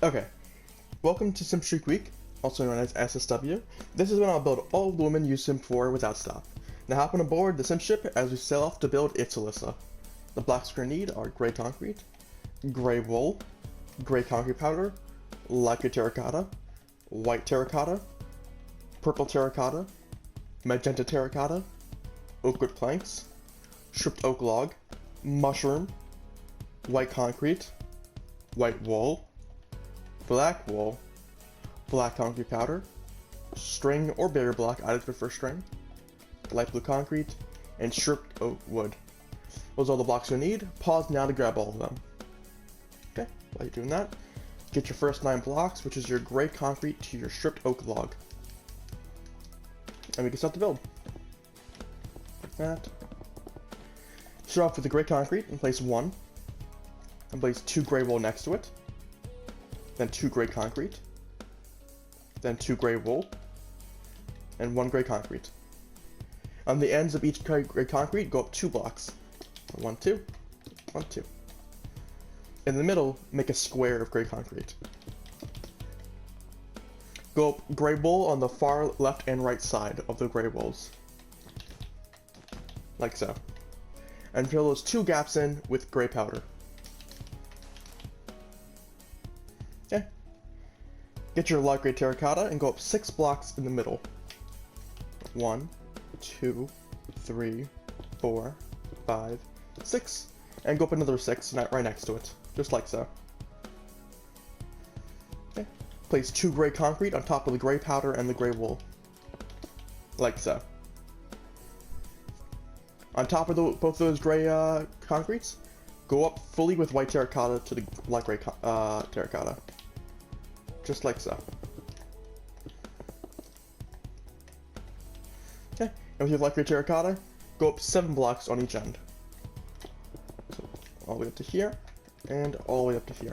Okay, welcome to Simp Streak Week, also known as SSW. This is when I'll build all of the women use Simp for without stop. Now hop on aboard the Simp ship as we sail off to build ItsAlyssa. The blocks we're gonna need are gray concrete, gray wool, gray concrete powder, lacquer terracotta, white terracotta, purple terracotta, magenta terracotta, oak wood planks, stripped oak log, mushroom, white concrete, white wool, black wool, black concrete powder, string or barrier block, I prefer string, light blue concrete, and stripped oak wood. Those are all the blocks you'll need. Pause now to grab all of them. Okay, while you're doing that, get your first 9 blocks, which is your gray concrete to your stripped oak log. And we can start the build. Like that. Start off with the gray concrete and place 1. And place 2 gray wool next to it. Then 2 gray concrete. Then 2 gray wool. And 1 gray concrete. On the ends of each gray concrete, go up 2 blocks. 1, 2. 1, 2. In the middle, make a square of gray concrete. Go up gray wool on the far left and right side of the gray wools. Like so. And fill those 2 gaps in with gray powder. Okay. Get your light gray terracotta and go up 6 blocks in the middle. 1, 2, 3, 4, 5, 6. And go up another 6 right next to it. Just like so. Okay. Place 2 gray concrete on top of the gray powder and the gray wool. Like so. On top of both those gray concretes, go up fully with white terracotta to the light gray terracotta. Just like so. Okay, and with your light gray terracotta, go up 7 blocks on each end. So, all the way up to here, and all the way up to here.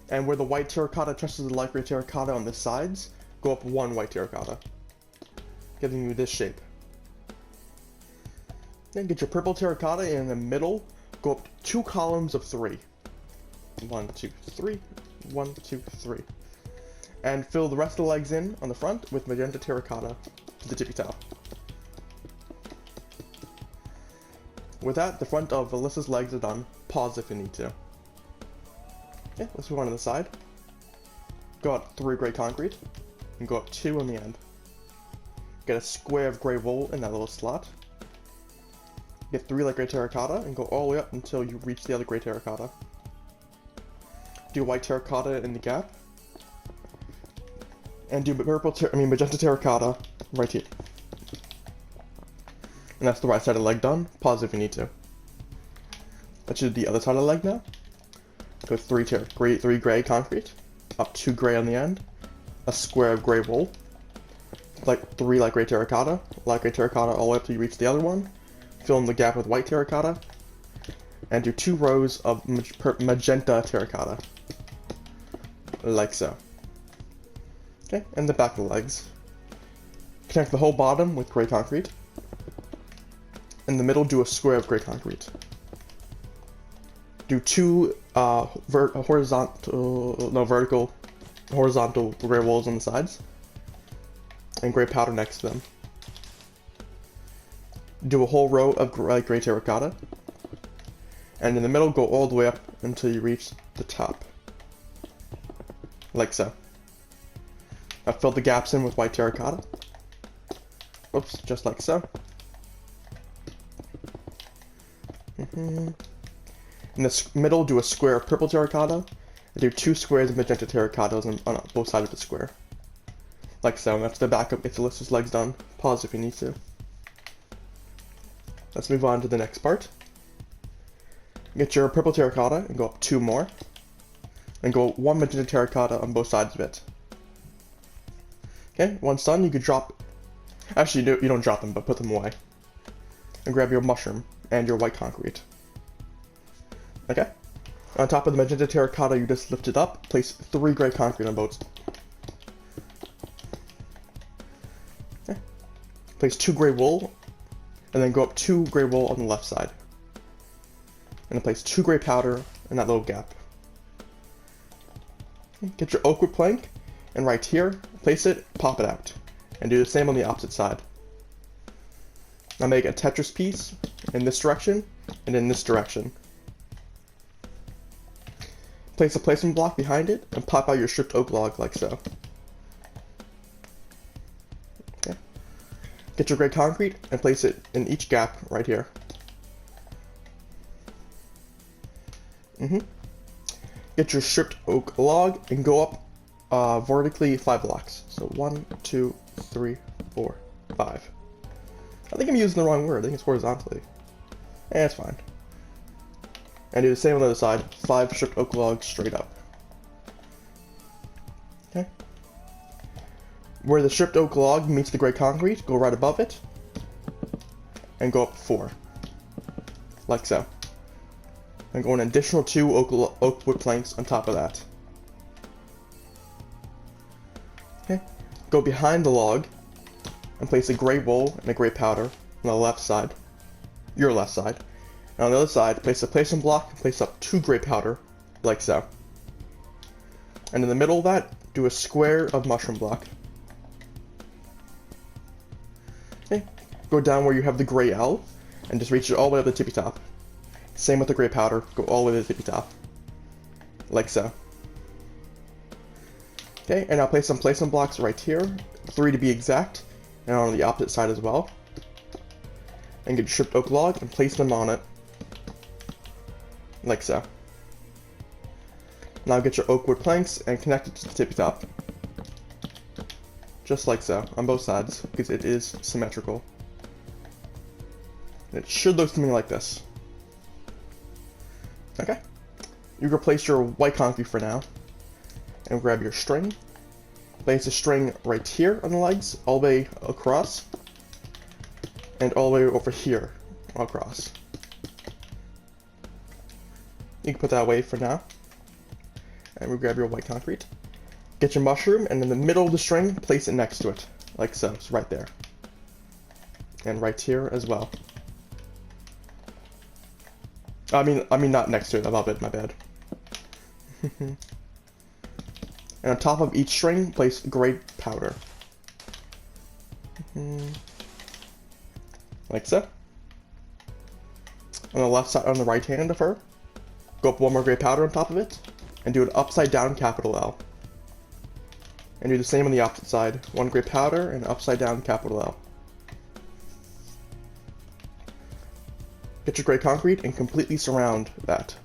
And where the white terracotta touches the light gray terracotta on the sides, go up 1 white terracotta, giving you this shape. Then get your purple terracotta in the middle, go up 2 columns of 3. 1, 2, 3, 1, 2, 3. And fill the rest of the legs in on the front with magenta terracotta to the tippy top. With that, the front of Alyssa's legs are done. Pause if you need to. Okay, let's move on to the side. Go up 3 gray concrete, and go up 2 on the end. Get a square of gray wool in that little slot. Get 3 light gray terracotta, and go all the way up until you reach the other gray terracotta. Do white terracotta in the gap. And do magenta terracotta right here. And that's the right side of the leg done. Pause if you need to. That should be the other side of the leg now. Go 3 gray concrete, up 2 gray on the end, a square of gray wool, like 3 light gray terracotta all the way up till you reach the other one. Fill in the gap with white terracotta, and do 2 rows of magenta terracotta, like so. Okay, and the back of the legs. Connect the whole bottom with gray concrete. In the middle, do a square of gray concrete. Do 2 vertical, horizontal gray walls on the sides, and gray powder next to them. Do a whole row of gray terracotta, and in the middle, go all the way up until you reach the top, like so. Now fill the gaps in with white terracotta. Oops, just like so. In the middle, do a square of purple terracotta, and do 2 squares of magenta terracottas on both sides of the square. Like so, and that's the back of ItsAlyssa's legs done. Pause if you need to. Let's move on to the next part. Get your purple terracotta and go up 2 more. And go 1 magenta terracotta on both sides of it. Okay, once done, you could drop... Actually, you don't drop them, but put them away. And grab your mushroom and your white concrete. Okay? On top of the magenta terracotta you just lifted up, place 3 gray concrete on both. Okay. Place 2 gray wool, and then go up 2 gray wool on the left side. And then place 2 gray powder in that little gap. Get your oak wood plank, and right here, place it, pop it out. And do the same on the opposite side. Now make a Tetris piece in this direction, and in this direction. Place a placement block behind it, and pop out your stripped oak log like so. Okay. Get your gray concrete, and place it in each gap right here. Get your stripped oak log, and go up vertically 5 blocks. So 1, 2, 3, 4, 5. I think I'm using the wrong word. I think it's horizontally. It's fine. And do the same on the other side. 5 stripped oak logs straight up. Okay. Where the stripped oak log meets the gray concrete, go right above it. And go up 4. Like so. And go an additional 2 oak wood planks on top of that. Okay. Go behind the log and place a gray wool and a gray powder on the left side. Your left side. And on the other side, place a placement block and place up 2 gray powder, like so. And in the middle of that, do a square of mushroom block. Okay. Go down where you have the gray L, and just reach it all the way up to the tippy top. Same with the gray powder, go all the way to the tippy top. Like so. Okay, and now place some placement blocks right here, 3 to be exact, and on the opposite side as well. And get your stripped oak log and place them on it. Like so. Now get your oak wood planks and connect it to the tippy top. Just like so, on both sides, because it is symmetrical. And it should look something like this. Okay. You replace your white concrete for now. And grab your string. Place the string right here on the legs, all the way across. And all the way over here, across. You can put that away for now. And we grab your white concrete. Get your mushroom, and in the middle of the string, place it next to it. Like so, it's right there. And right here as well. I mean not next to it, above it, my bad. And on top of each string, place gray powder. Like so. On the left side, on the right hand of her, go up 1 more gray powder on top of it, and do an upside down capital L. And do the same on the opposite side. 1 gray powder and upside down capital L. Get your gray concrete and completely surround that.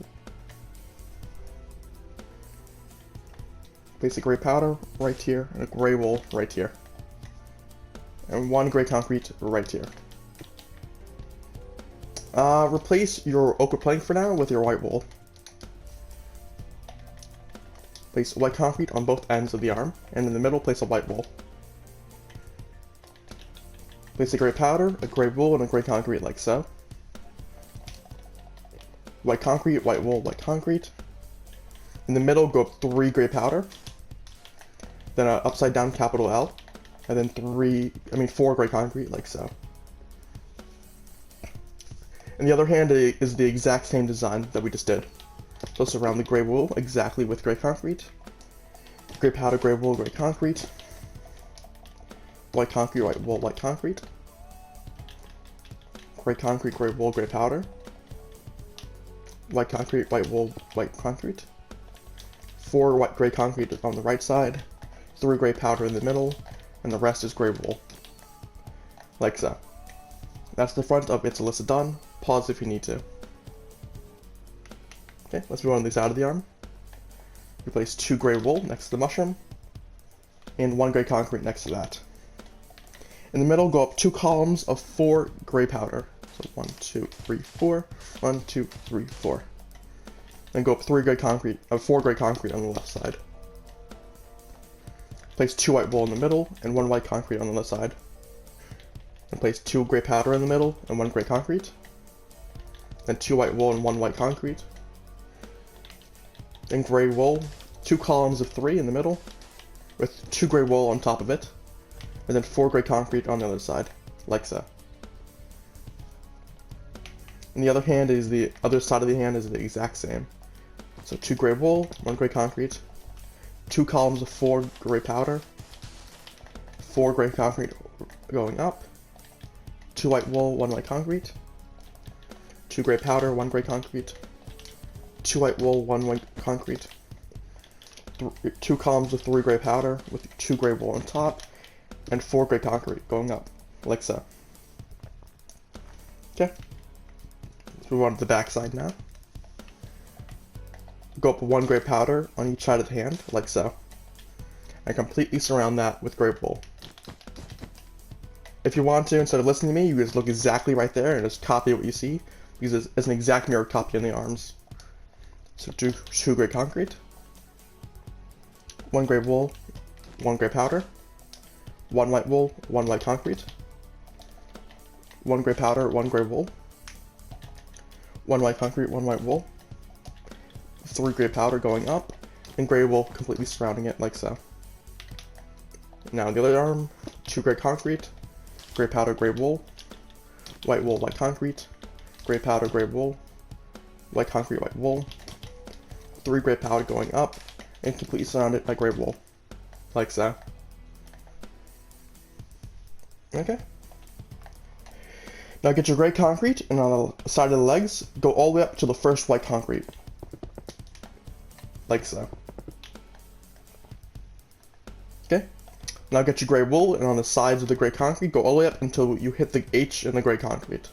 Place a gray powder right here and a gray wool right here. And 1 gray concrete right here. Replace your oak wood plank for now with your white wool. Place white concrete on both ends of the arm, and in the middle place a white wool. Place a gray powder, a gray wool, and a gray concrete like so. White concrete, white wool, white concrete. In the middle, go up 3 gray powder. Then an upside down capital L. And then 4 gray concrete, like so. And the other hand is the exact same design that we just did. So surround the gray wool exactly with gray concrete. Gray powder, gray wool, gray concrete. White concrete, white wool, white concrete. Gray concrete, gray wool, gray powder. White concrete, white wool, white concrete. 4 white gray concrete on the right side. 3 gray powder in the middle. And the rest is gray wool. Like so. That's the front of ItsAlyssa done. Pause if you need to. Okay, let's move on to the side of the arm. Replace 2 gray wool next to the mushroom. And 1 gray concrete next to that. In the middle, go up 2 columns of 4 gray powder. So 1, 2, 3, 4. 1, 2, 3, 4. Then go up 4 gray concrete on the left side. Place 2 white wool in the middle and 1 white concrete on the left side. And place 2 gray powder in the middle and 1 gray concrete. Then 2 white wool and 1 white concrete. Then gray wool, 2 columns of 3 in the middle, with 2 gray wool on top of it. And then 4 gray concrete on the other side, like so. And the other side of the hand is the exact same. So 2 gray wool, 1 gray concrete, 2 columns of 4 gray powder, 4 gray concrete going up, 2 white wool, 1 white concrete, 2 gray powder, 1 gray concrete, 2 white wool, 1 white concrete, 2 columns of 3 gray powder with 2 gray wool on top, and 4 gray concrete going up, like so. Okay, let's move on to the back side now. Go up 1 gray powder on each side of the hand, like so, and completely surround that with gray wool. If you want to, instead of listening to me, you just look exactly right there and just copy what you see, because it's an exact mirror copy on the arms. So do 2 gray concrete, 1 gray wool, 1 gray powder, 1 white wool, 1 white concrete, 1 gray powder, 1 gray wool, 1 white concrete, 1 white wool, 3 gray powder going up, and gray wool completely surrounding it like so. Now the other arm, 2 gray concrete, gray powder, gray wool, white concrete, gray powder, gray wool, white concrete, white wool, 3 gray powder going up, and completely surrounded by gray wool, like so. Okay. Now get your gray concrete, and on the side of the legs, go all the way up to the first white concrete, like so. Okay. Now get your gray wool, and on the sides of the gray concrete, go all the way up until you hit the H in the gray concrete,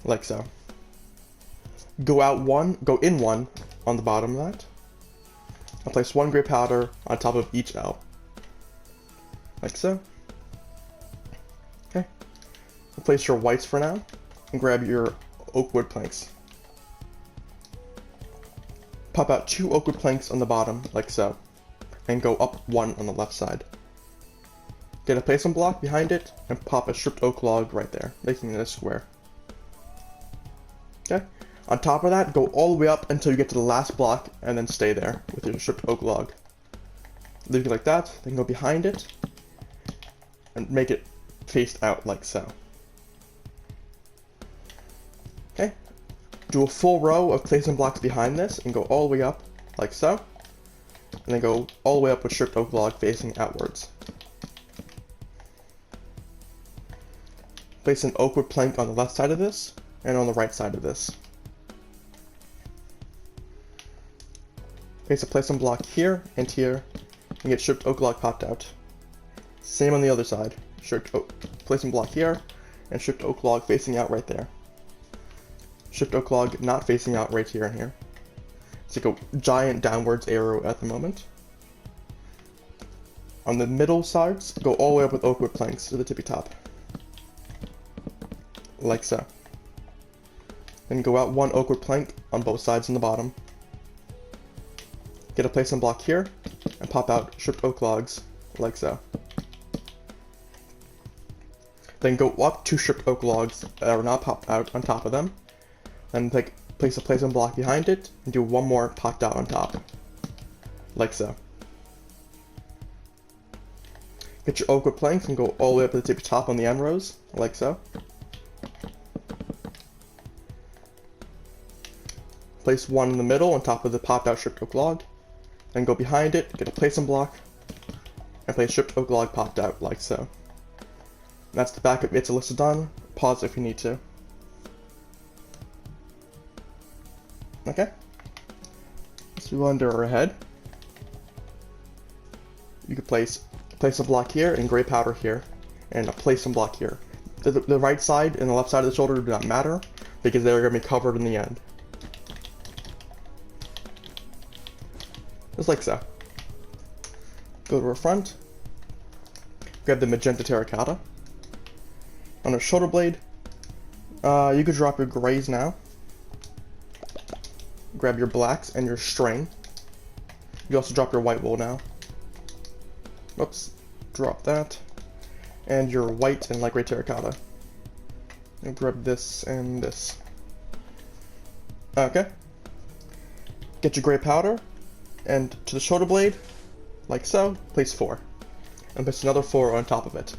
like so. Go in one on the bottom of that, and place 1 gray powder on top of each L, like so. Okay. Place your whites for now, and grab your oak wood planks. Pop out 2 oak wood planks on the bottom, like so, and go up 1 on the left side. Get a placement block behind it, and pop a stripped oak log right there, making it a square. Okay. On top of that, go all the way up until you get to the last block, and then stay there with your stripped oak log. Leave it like that, then go behind it, and make it faced out like so. Okay. Do a full row of placement blocks behind this, and go all the way up like so, and then go all the way up with stripped oak log facing outwards. Place an oak wood plank on the left side of this, and on the right side of this. Place a placement block here and here, and get stripped oak log popped out. Same on the other side. Placement block here, and stripped oak log facing out right there. Stripped oak log not facing out right here and here. It's like a giant downwards arrow at the moment. On the middle sides, go all the way up with oak wood planks to the tippy top. Like so. Then go out 1 oak wood plank on both sides and the bottom. Get a placement block here, and pop out stripped oak logs, like so. Then go up 2 stripped oak logs that are not popped out on top of them, and place a placement block behind it, and do 1 more popped out on top, like so. Get your oak wood planks and go all the way up to the tippy top on the end rows, like so. Place 1 in the middle on top of the popped out stripped oak log, then go behind it, get a placement block, and place stripped oak log popped out like so. That's the back of ItsAlyssa done. Pause if you need to. Okay. Let's move on to her head. You could place a block here and gray powder here, and a placement block here. The right side and the left side of the shoulder do not matter, because they're going to be covered in the end. Just like so. Go to her front. Grab the Magenta Terracotta. On her shoulder blade, you could drop your grays now. Grab your blacks and your string. You also drop your white wool now. Oops, drop that. And your white and light gray terracotta. And grab this and this. Okay. Get your gray powder, and to the shoulder blade, like so, place 4. And place another 4 on top of it.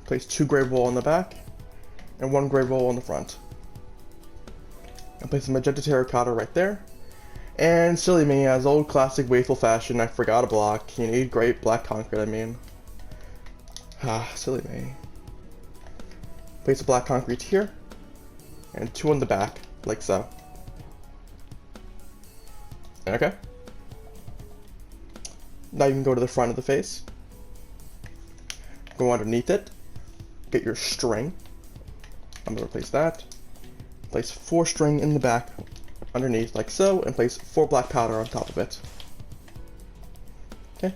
Place 2 gray wool on the back, and 1 gray wool on the front. And Place a Magenta Terracotta right there. And silly me, as old classic wasteful fashion, I forgot a block. You need great black concrete, I mean. Silly me. Place a black concrete here, and 2 on the back, like so. Okay. Now you can go to the front of the face. Go underneath it. Get your string. I'm gonna replace that. Place 4 string in the back, underneath, like so, and place 4 black powder on top of it. Okay.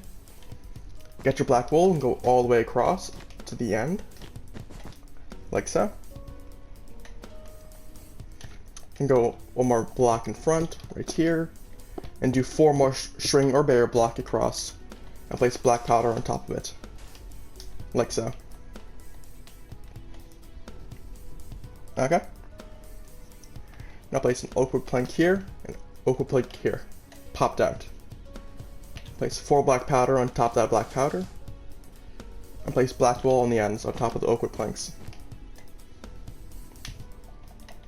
Get your black wool and go all the way across to the end, like so. And go 1 more block in front, right here, and do 4 more string or barrier block across, and place black powder on top of it, like so. Okay. Now place an oak wood plank here, and oak wood plank here, popped out. Place 4 black powder on top of that black powder, and place black wool on the ends on top of the oak wood planks.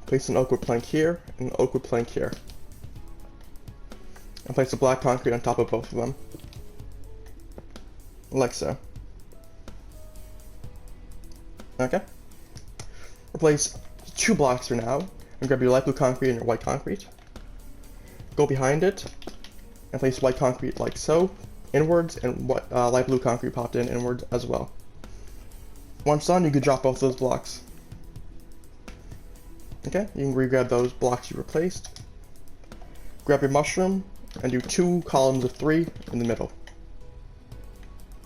Place an oak wood plank here, and an oak wood plank here. And place the black concrete on top of both of them. Like so. Okay. Replace 2 blocks for now, and grab your light blue concrete and your white concrete. Go behind it, and place white concrete like so, inwards, and light blue concrete popped in inwards as well. Once done, you can drop both those blocks. Okay, you can re-grab those blocks you replaced. Grab your mushroom, and do 2 columns of 3 in the middle.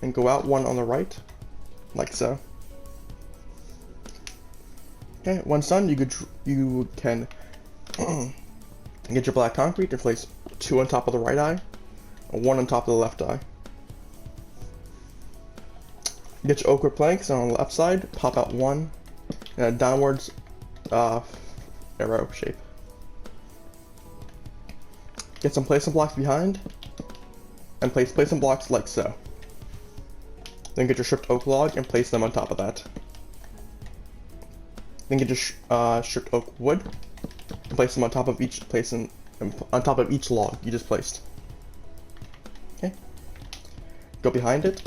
And go out 1 on the right, like so. Okay, once done, you can get your black concrete and place 2 on top of the right eye, and 1 on top of the left eye. Get your oak wood planks, and on the left side, pop out 1 in a downwards arrow shape. Get some placement blocks behind, and place placement blocks like so. Then get your stripped oak log and place them on top of that. Then get your stripped oak wood and place them on top of each log you just placed. Okay. Go behind it.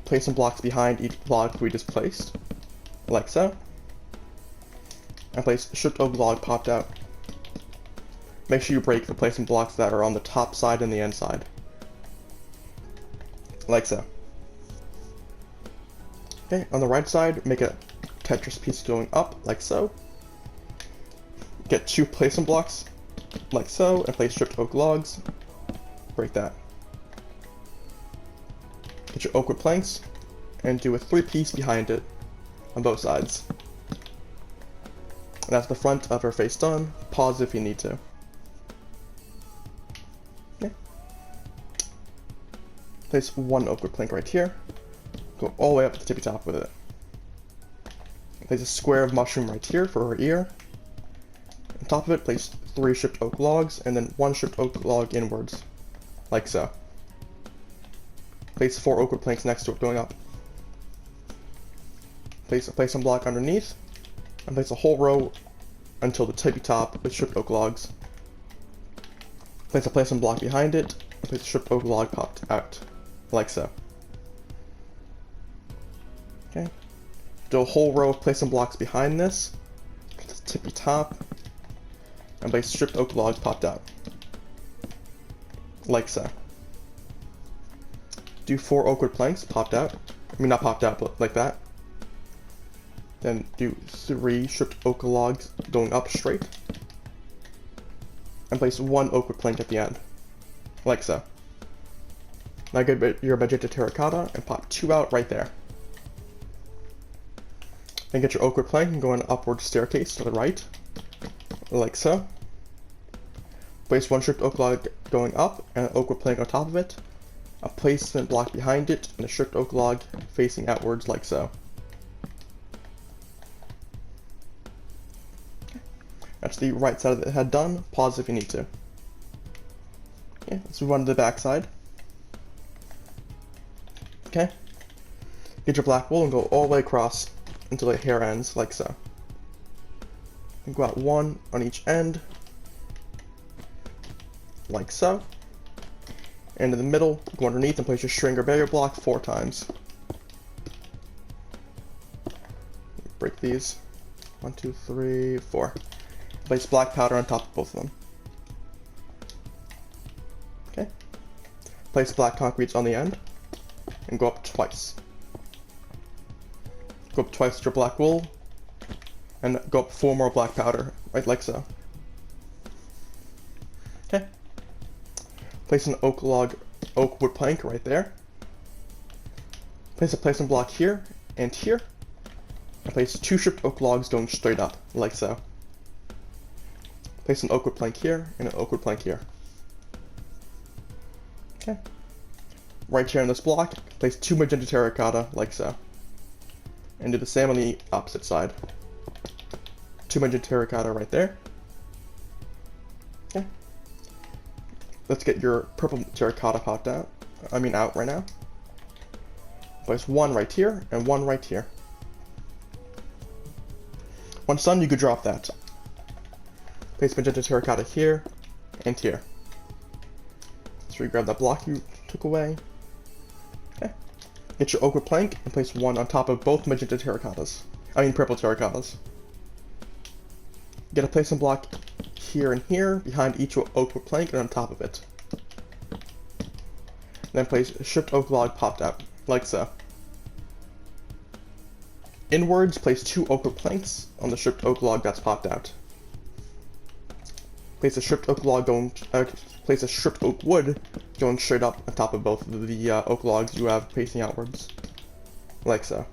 Place some blocks behind each log we just placed, like so. And place stripped oak log popped out. Make sure you break the placement blocks that are on the top side and the inside, like so. Okay, on the right side, make a Tetris piece going up, like so. Get 2 placement blocks, like so, and place stripped oak logs. Break that. Get your oak wood planks, and do a 3-piece behind it, on both sides. And that's the front of our face done. Pause if you need to. Okay. Place 1 oak wood plank right here. Go all the way up to the tippy top with it. Place a square of mushroom right here for her ear. On top of it, place 3 stripped oak logs, and then 1 stripped oak log inwards, like so. Place 4 oak wood planks next to it going up. Place some block underneath, and place a whole row until the tippy top with stripped oak logs. Place a placement block behind it, and place a stripped oak log popped out, like so. Okay. Do a whole row of placement blocks behind this, to the tippy top, and place stripped oak logs popped out, like so. Do 4 oak wood planks popped out. I mean, not popped out, but like that. Then do 3 stripped oak logs going up straight. And place 1 oak wood plank at the end, like so. Now get your Magenta Terracotta and pop 2 out right there. Then get your oak wood plank and go on an upward staircase to the right, like so. Place 1 stripped oak log going up and an oak wood plank on top of it. A placement block behind it, and a stripped oak log facing outwards like so. That's the right side of the head done. Pause if you need to. Okay, let's move on to the back side. Okay. Get your black wool and go all the way across until the hair ends, like so. And go out one on each end, like so. And in the middle, go underneath and place your string or barrier block 4 times. Break these. 1, 2, 3, 4. Place black powder on top of both of them. Okay. Place black concretes on the end, and go up twice. Go up twice with your black wool, and go up 4 more black powder, right like so. Okay. Place an oak wood plank right there. Place a placement block here and here. And place 2 stripped oak logs going straight up, like so. Place an oak wood plank here and an oak wood plank here. Okay. Right here on this block, place 2 magenta terracotta, like so. And do the same on the opposite side. 2 magenta terracotta right there. Okay. Let's get your purple terracotta popped out. Out right now. Place 1 right here and 1 right here. Once done, you could drop that. Place magenta terracotta here and here. So you grab that block you took away. Okay. Get your oak wood plank and place 1 on top of both magenta terracottas. Purple terracottas. Get a placement block here and here behind each oak wood plank and on top of it. Then place a stripped oak log popped out, like so. Inwards, place 2 oak wood planks on the stripped oak log that's popped out. Place a stripped oak log place a stripped oak wood going straight up on top of both of the oak logs you have facing outwards, like so.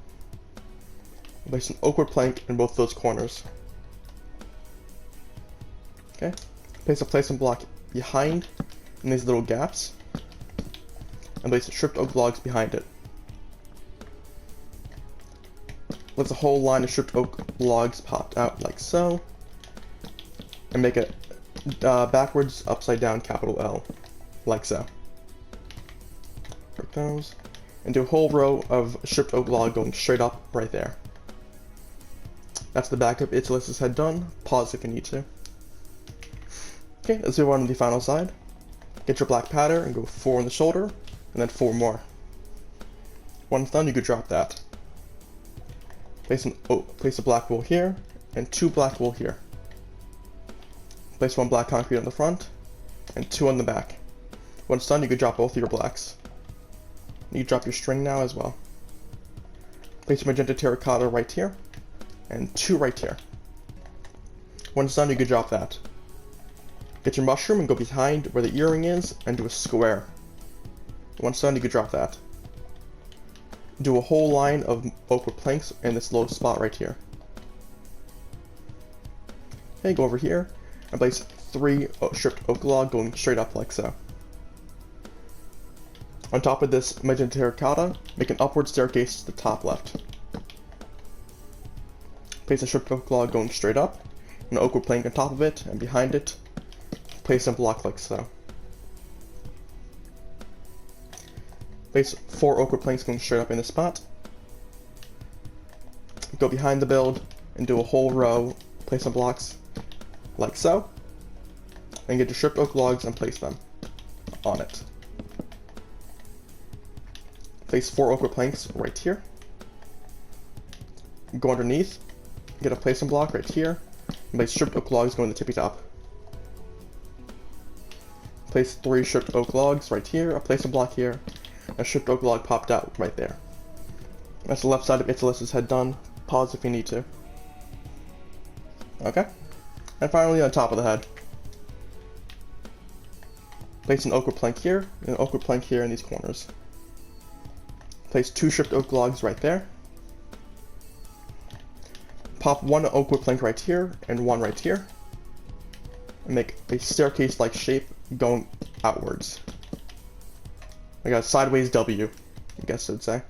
Place an oak wood plank in both those corners. Okay. Place a placement block behind in these little gaps, and place the stripped oak logs behind it. Let the whole line of stripped oak logs popped out like so, and make it backwards upside down capital L, like so. Break those, and do a whole row of stripped oak log going straight up right there. That's the back of ItsAlyssa's head done. Pause if you need to. Okay, let's move on to the final side. Get your black powder and go 4 on the shoulder, and then 4 more. Once done, you could drop that. Place a black wool here, and 2 black wool here. Place 1 black concrete on the front, and 2 on the back. Once done, you could drop both of your blacks. You can drop your string now as well. Place your magenta terracotta right here, and 2 right here. Once done, you could drop that. Get your mushroom and go behind where the earring is, and do a square. Once done, you could drop that. Do a whole line of oak wood planks in this low spot right here. Okay, go over here and place 3 stripped oak log going straight up like so. On top of this magenta terracotta, make an upward staircase to the top left. Place a stripped oak log going straight up, an oak wood plank on top of it, and behind it, place a block like so. Place 4 oak wood planks going straight up in this spot. Go behind the build and do a whole row, place some blocks like so, and get your stripped oak logs and place them on it. Place 4 oak wood planks right here. Go underneath, get a placement block right here, and place stripped oak logs going to the tippy top. Place 3 stripped oak logs right here, a placement block here, a stripped oak log popped out right there. That's the left side of ItsAlyssa's head done. Pause if you need to. Okay. And finally on top of the head. Place an oak wood plank here, and an oak wood plank here in these corners. Place 2 stripped oak logs right there. Pop 1 oak wood plank right here, and 1 right here. And make a staircase-like shape going outwards. Like a sideways W, I guess I'd say.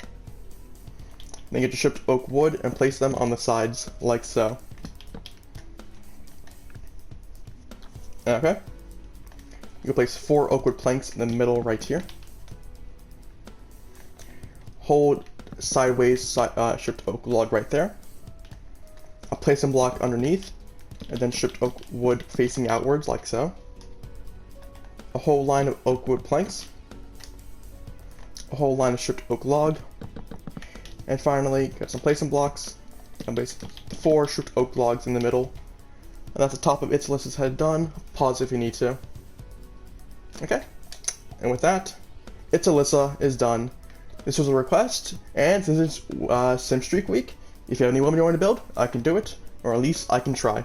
Then get your stripped oak wood and place them on the sides like so. Okay. You can place 4 oak wood planks in the middle right here. Hold sideways stripped oak log right there. A placement block underneath, and then stripped oak wood facing outwards like so. A whole line of oak wood planks. A whole line of stripped oak log. And finally, got some placement blocks, and basically 4 stripped oak logs in the middle. And that's the top of ItsAlyssa's head done. Pause if you need to. Okay, and with that, ItsAlyssa is done. This was a request, and since it's Simp Streak week, if you have any women you want to build, I can do it, or at least I can try.